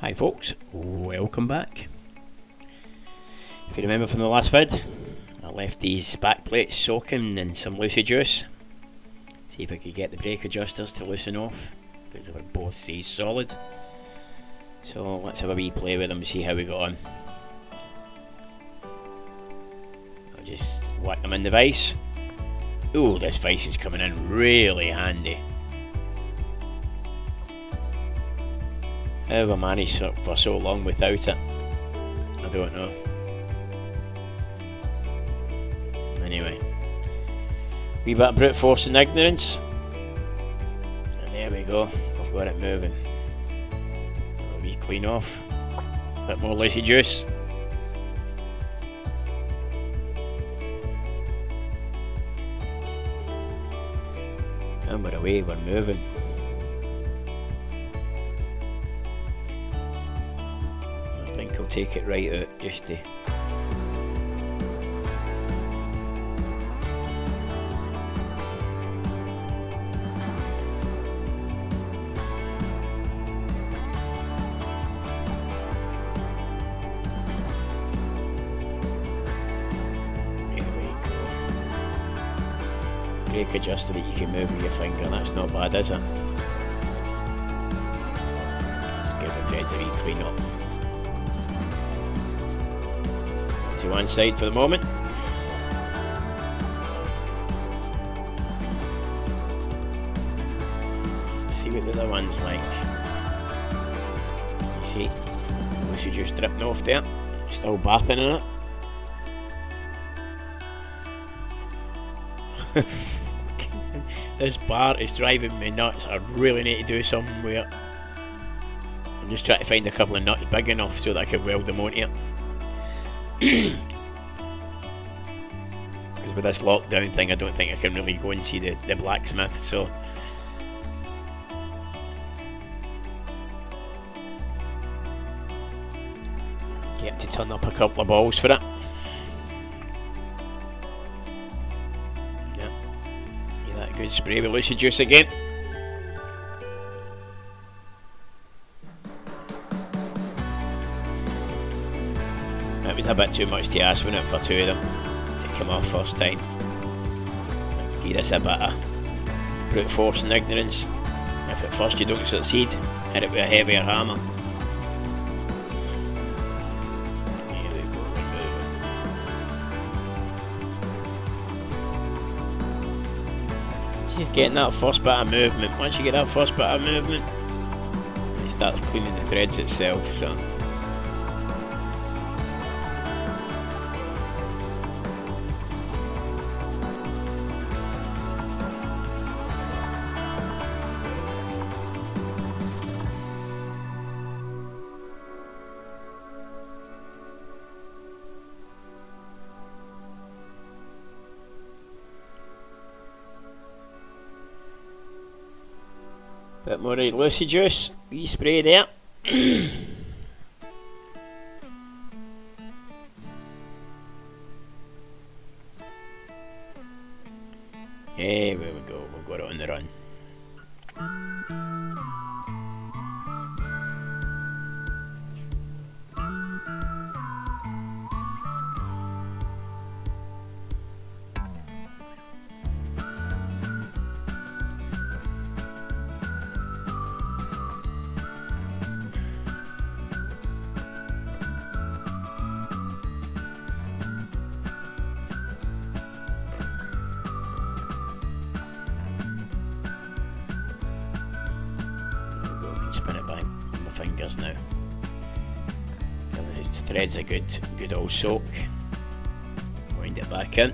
Hi folks, welcome back. If you remember from the last vid, I left these back plates soaking in some Lucy juice. See if I could get the brake adjusters to loosen off, because they were both seized solid. So let's have a wee play with them and see how we got on. I'll just whack them in the vise. Ooh, this vise is coming in really handy. How have I managed for so long without it? I don't know. Anyway, wee bit of brute force and ignorance, and there we go. I've got it moving. A wee clean off, a bit more Lucy juice. And we're away, we're moving. I think I'll take it right out just to... brake adjuster that you can move with your finger, that's not bad, is it? Just give the threads a wee clean up. To one side for the moment. Let's see what the other one's like. You see, Lucy just dripping off there, still bathing in it. This bar is driving me nuts. I really need to do something with it. I'm just trying to find a couple of nuts big enough so that I can weld them onto it. Because with this lockdown thing, I don't think I can really go and see the blacksmith, so get to turn up a couple of balls for it. Good spray with Lucy juice again. That was a bit too much to ask, wasn't it, for two of them to come off first time. Give this a bit of brute force and ignorance. If at first you don't succeed, hit it with a heavier hammer. Just getting that first bit of movement. Once you get that first bit of movement, it starts cleaning the threads itself. So bit more of Lucy juice, wee spray there. There we go, we've got it on the run. Spin it back on my fingers now. The thread's a good old soak. Wind it back in.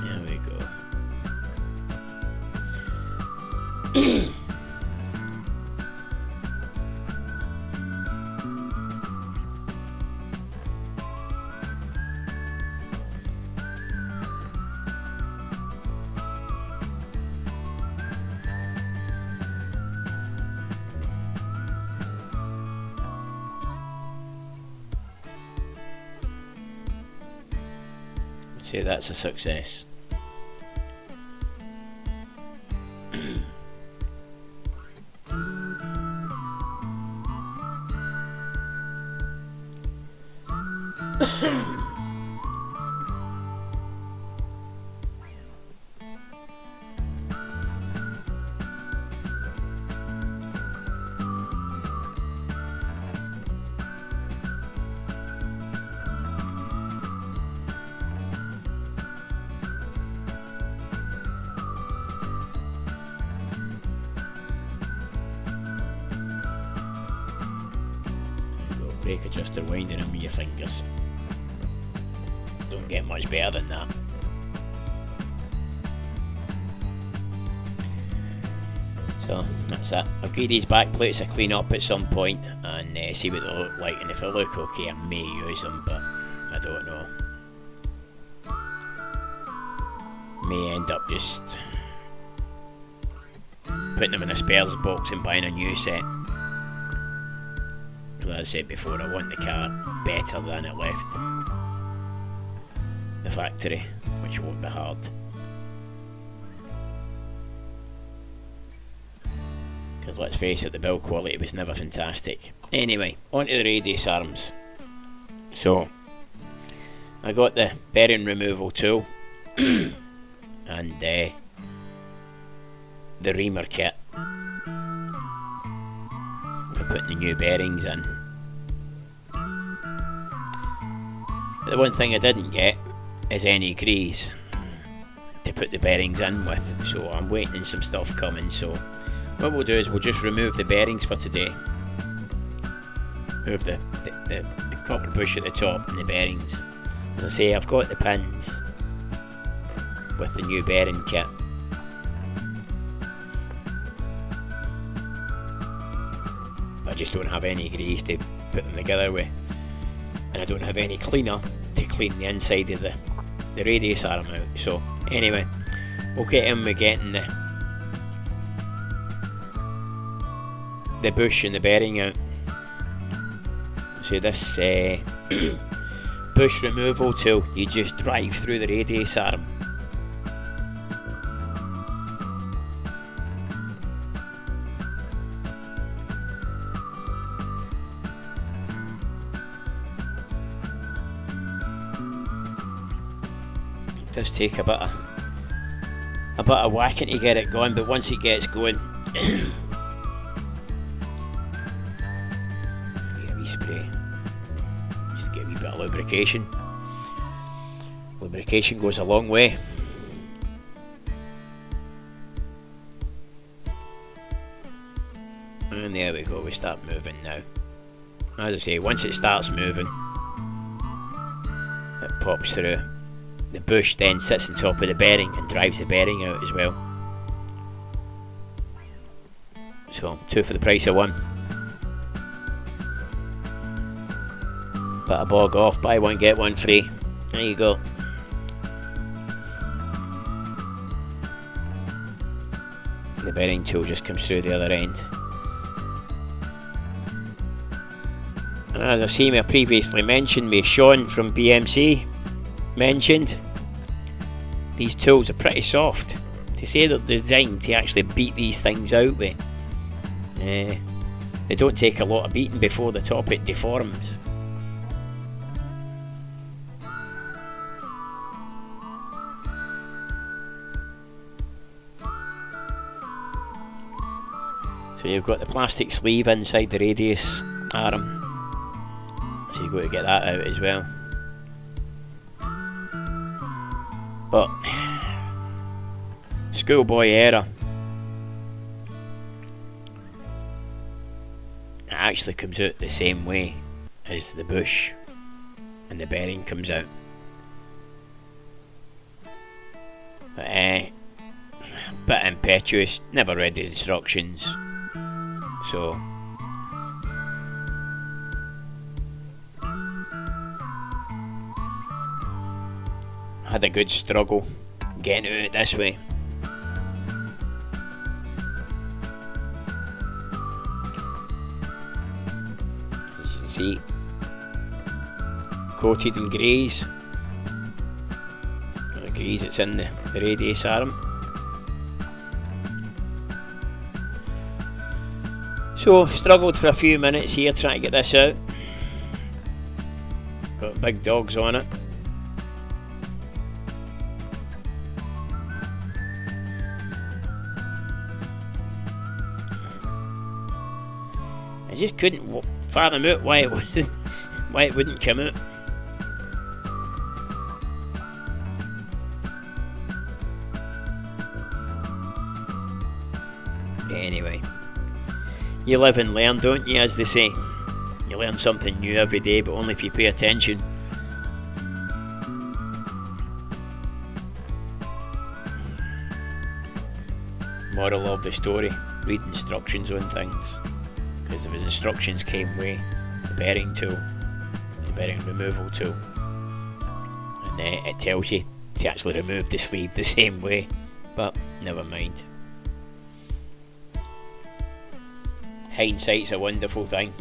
There we go. Say that's a success. Brake adjuster winding in with your fingers. Don't get much better than that. So that's it. I'll give these back plates a clean up at some point and see what they look like, and if they look okay I may use them, but I don't know. May end up just putting them in a spares box and buying a new set. As I said before, I want the car better than it left the factory, which won't be hard. Because let's face it, the build quality was never fantastic. Anyway, on to the radius arms. So, I got the bearing removal tool and the reamer kit for putting the new bearings in. The one thing I didn't get is any grease to put the bearings in with, so I'm waiting on some stuff coming. So what we'll do is we'll just remove the bearings for today. Move the copper bush at the top and the bearings. As I say, I've got the pins with the new bearing kit. I just don't have any grease to put them together with, and I don't have any cleaner to clean the inside of the radius arm out. So anyway, we'll get in with getting the bush and the bearing out. So this bush removal tool, you just drive through the radius arm. It does take a bit of whacking to get it going, but once it gets going, get a wee spray, just to get a wee bit of lubrication. Lubrication goes a long way. And there we go, we start moving now. As I say, once it starts moving, it pops through. The bush then sits on top of the bearing and drives the bearing out as well. So, two for the price of one. Bit of bog off, buy one get one free. There you go. The bearing tool just comes through the other end. And as I see, I previously mentioned, Sean from BMC mentioned, these tools are pretty soft. To say they're designed to actually beat these things out with, they don't take a lot of beating before the top it deforms. So you've got the plastic sleeve inside the radius arm, so you've got to get that out as well. But schoolboy error. It actually comes out the same way as the bush and the bearing comes out. But a bit impetuous, never read the instructions, so had a good struggle getting out this way. As you can see, coated in grease. grease that's in the radius arm. So, struggled for a few minutes here trying to get this out. Got big dogs on it. I just couldn't fathom out why it wouldn't come out. Anyway, you live and learn, don't you, as they say. You learn something new every day, but only if you pay attention. Moral of the story: read instructions on things, because if instructions came with the bearing tool, the bearing removal tool, and it tells you to actually remove the sleeve the same way, but never mind. Hindsight's a wonderful thing.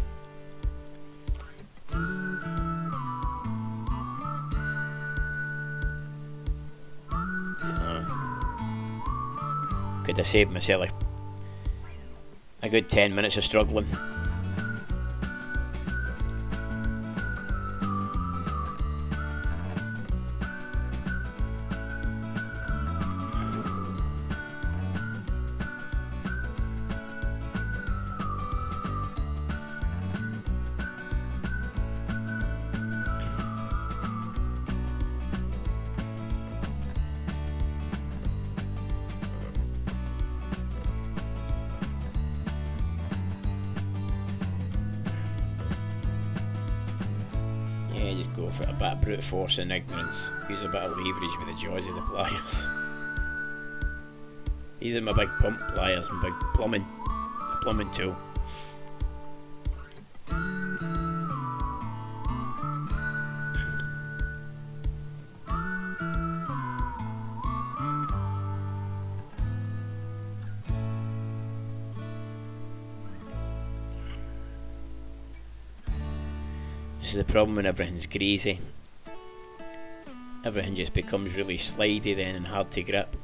Could have saved myself a good 10 minutes of struggling. Just go for a bit of brute force and ignorance. Use a bit of leverage with the jaws of the pliers. These are my big pump pliers, my big plumbing tool. This is the problem when everything's greasy. Everything just becomes really slidey then and hard to grip.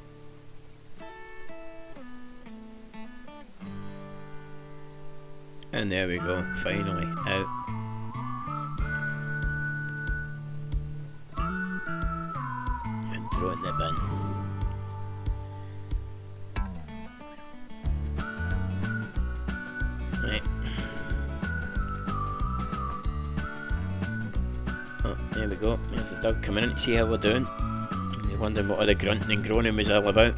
And there we go, finally out. And throw it in the bin. Right. Oh, there we go. There's the dog coming in to see how we're doing. You're wondering what all the grunting and groaning was all about.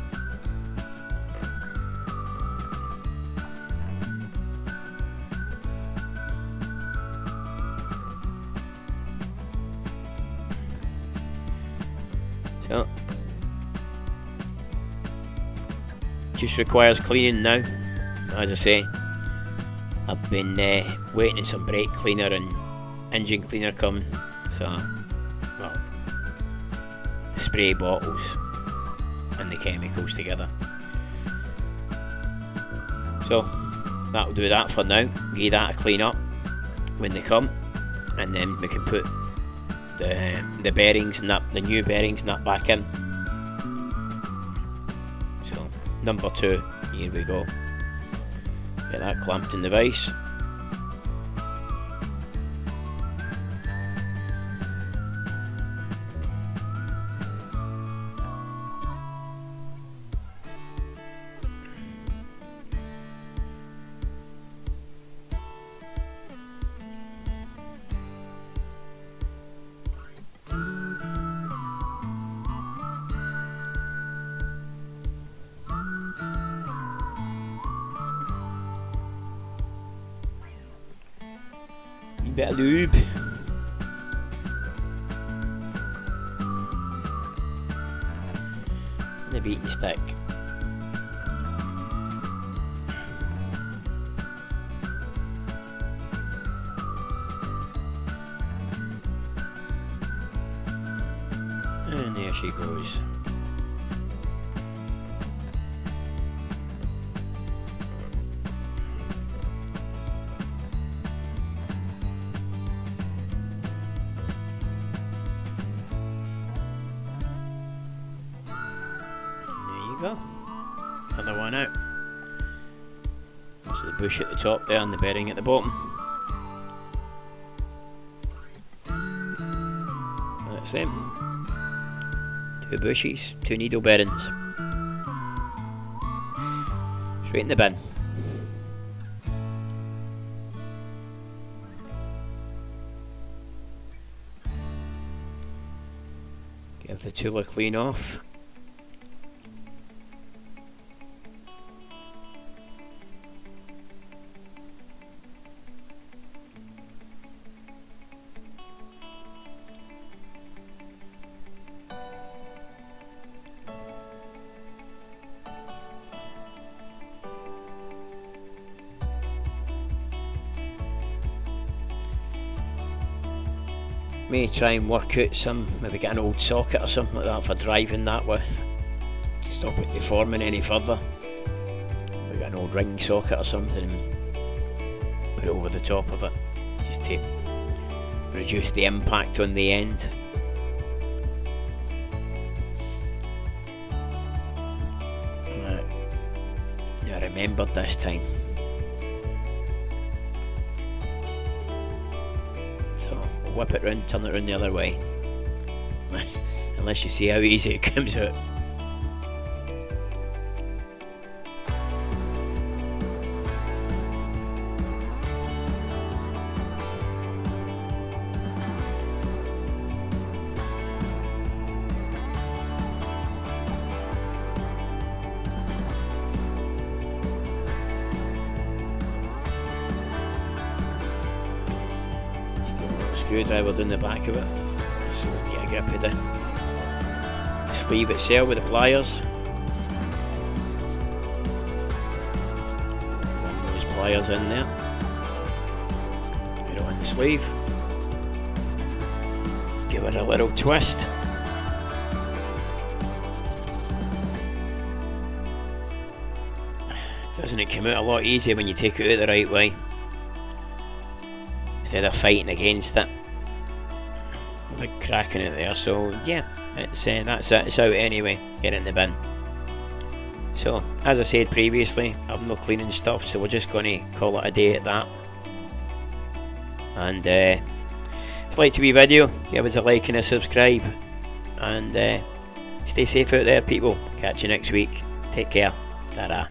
So, just requires cleaning now. As I say, I've been waiting on some brake cleaner and engine cleaner coming. So, well, the spray bottles and the chemicals together. So, that'll do that for now. Give that a clean up when they come, and then we can put the bearings and that, the new bearings and that back in. So, number 2, here we go. Get that clamped in the vise. Bit of lube. And the beating stick. And there she goes. Other one out. So the bush at the top there and the bearing at the bottom. That's them. 2 bushes, 2 needle bearings. Straight in the bin. Give the tool a clean off. May try and work out some, maybe get an old socket or something like that for driving that with, to stop it deforming any further. Maybe get an old ring socket or something and put it over the top of it, just to reduce the impact on the end. Right. I remembered this time. Whip it round, turn it round the other way. Unless you see how easy it comes out. Screwdriver down the back of it, so we get a grip of the sleeve itself with the pliers. Run those pliers in there. Put it on the sleeve. Give it a little twist. Doesn't it come out a lot easier when you take it out the right way, instead of fighting against it? A big crack in it there, so yeah, that's it, it's out anyway, get it in the bin. So, as I said previously, I'm not cleaning stuff, so we're just going to call it a day at that. And if you liked the wee video, give us a like and a subscribe, and stay safe out there people. Catch you next week, take care, ta-da.